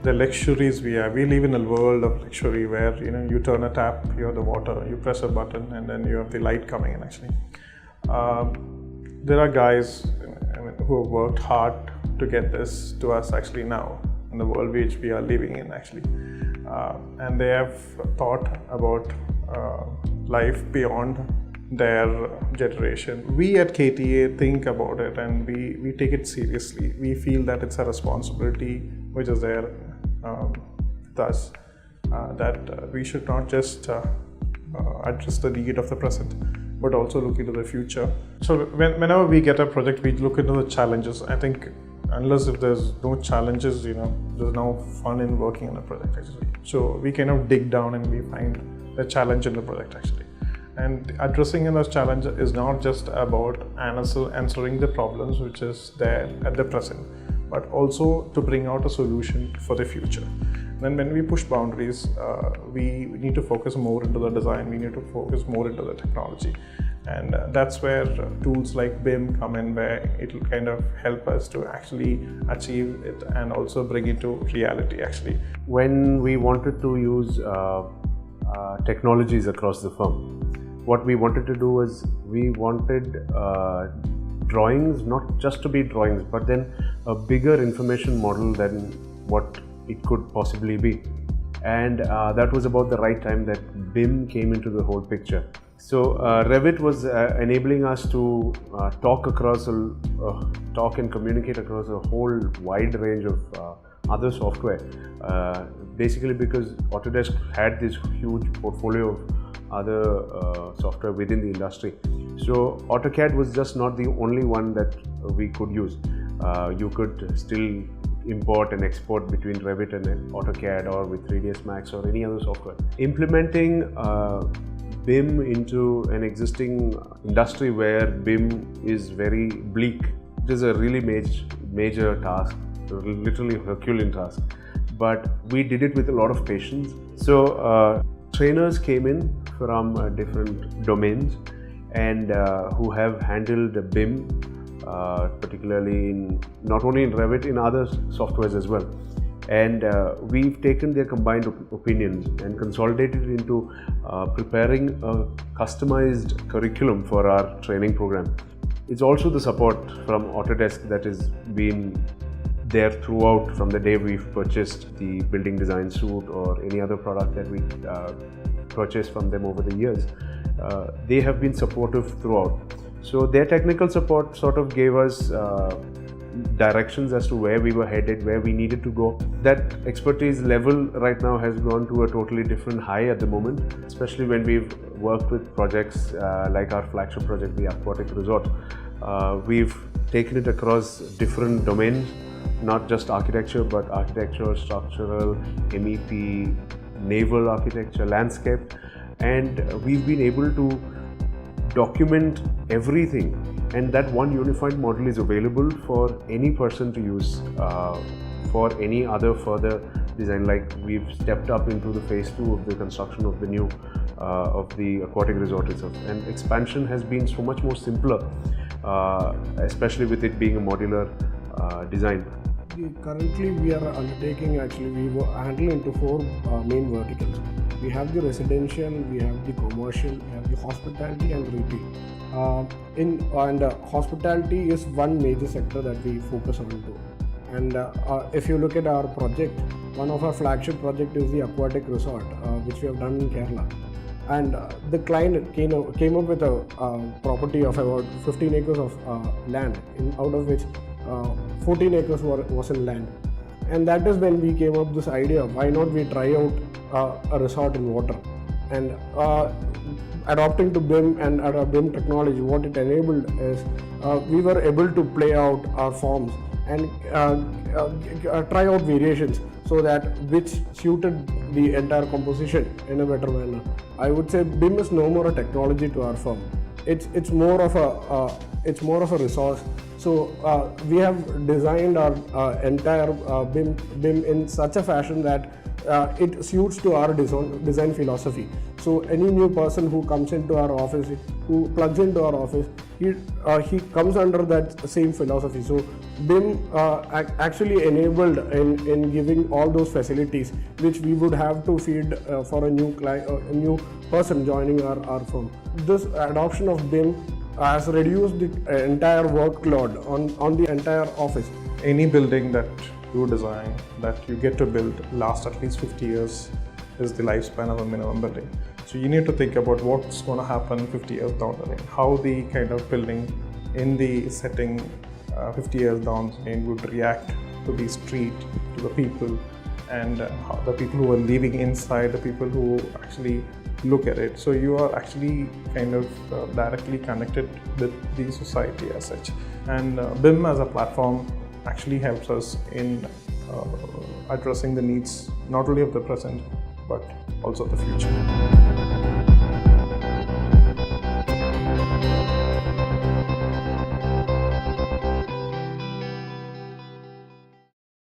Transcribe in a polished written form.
the luxuries we have. We live in a world of luxury where you turn a tap, you have the water, you press a button, and then you have the light coming in. Actually, there are guys who have worked hard to get this to us actually now in the world which we are living in actually, and they have thought about life beyond their generation. We at KTA think about it and we take it seriously. We feel that it's a responsibility which is there with us, that we should not just address the need of the present, but also look into the future. So whenever we get a project, we look into the challenges. I think unless if there's no challenges, there's no fun in working on a project actually. So we kind of dig down and we find the challenge in the project actually. And addressing those challenges is not just about answering the problems which is there at the present, but also to bring out a solution for the future. Then when we push boundaries, we need to focus more into the design, we need to focus more into the technology. And that's where tools like BIM come in, where it will kind of help us to actually achieve it and also bring it to reality actually. When we wanted to use technologies across the firm, what we wanted to do was we wanted drawings not just to be drawings, but then a bigger information model than what it could possibly be. And that was about the right time that BIM came into the whole picture. So Revit was enabling us to talk and communicate across a whole wide range of other software. Basically because Autodesk had this huge portfolio of other software within the industry. So AutoCAD was just not the only one that we could use. You could still import and export between Revit and AutoCAD or with 3ds Max or any other software. Implementing BIM into an existing industry where BIM is very bleak, it is a really major task, literally Herculean task. But we did it with a lot of patience. So trainers came in from different domains and who have handled BIM, particularly not only in Revit, in other softwares as well. And we've taken their combined opinions and consolidated into preparing a customized curriculum for our training program. It's also the support from Autodesk that has been there throughout, from the day we've purchased the building design suite or any other product that we purchased from them over the years. They have been supportive throughout. So their technical support sort of gave us directions as to where we were headed, where we needed to go. That expertise level right now has gone to a totally different high at the moment, especially when we've worked with projects like our flagship project, the Aquatic Resort. We've taken it across different domains, not just architecture, but architecture, structural, MEP, naval architecture, landscape, and we've been able to document everything, and that one unified model is available for any person to use for any other further design. Like we've stepped up into the phase 2 of the construction of the new of the Aquatic Resort itself, and expansion has been so much more simpler, especially with it being a modular design. Currently we are undertaking, we were handling into 4 main verticals. We have the residential, we have the commercial, we have the hospitality and retail. Hospitality is one major sector that we focus on to. And if you look at our project, one of our flagship project is the Aquatic Resort, which we have done in Kerala. And the client came up with a property of about 15 acres of land, out of which 14 acres was in land. And that is when we came up with this idea, why not we try out a resort in water. And adopting to BIM and BIM technology, what it enabled is we were able to play out our forms and try out variations so that which suited the entire composition in a better manner. I would say BIM is no more a technology to our firm. It's more of a resource. So we have designed our entire BIM in such a fashion that it suits to our design philosophy. So any new person who comes into our office, who plugs into our office, he comes under that same philosophy. So BIM actually enabled in giving all those facilities which we would have to feed for a new client, a new person joining our firm. This adoption of BIM has reduced the entire workload on the entire office. Any building that you design, that you get to build, lasts at least 50 years is the lifespan of a minimum building. So you need to think about what's going to happen 50 years down the lane, how the kind of building in the setting 50 years down the lane would react to the street, to the people, and how the people who are living inside, the people who actually look at it. So you are actually kind of directly connected with the society as such. And BIM as a platform actually helps us in addressing the needs not only of the present but also the future.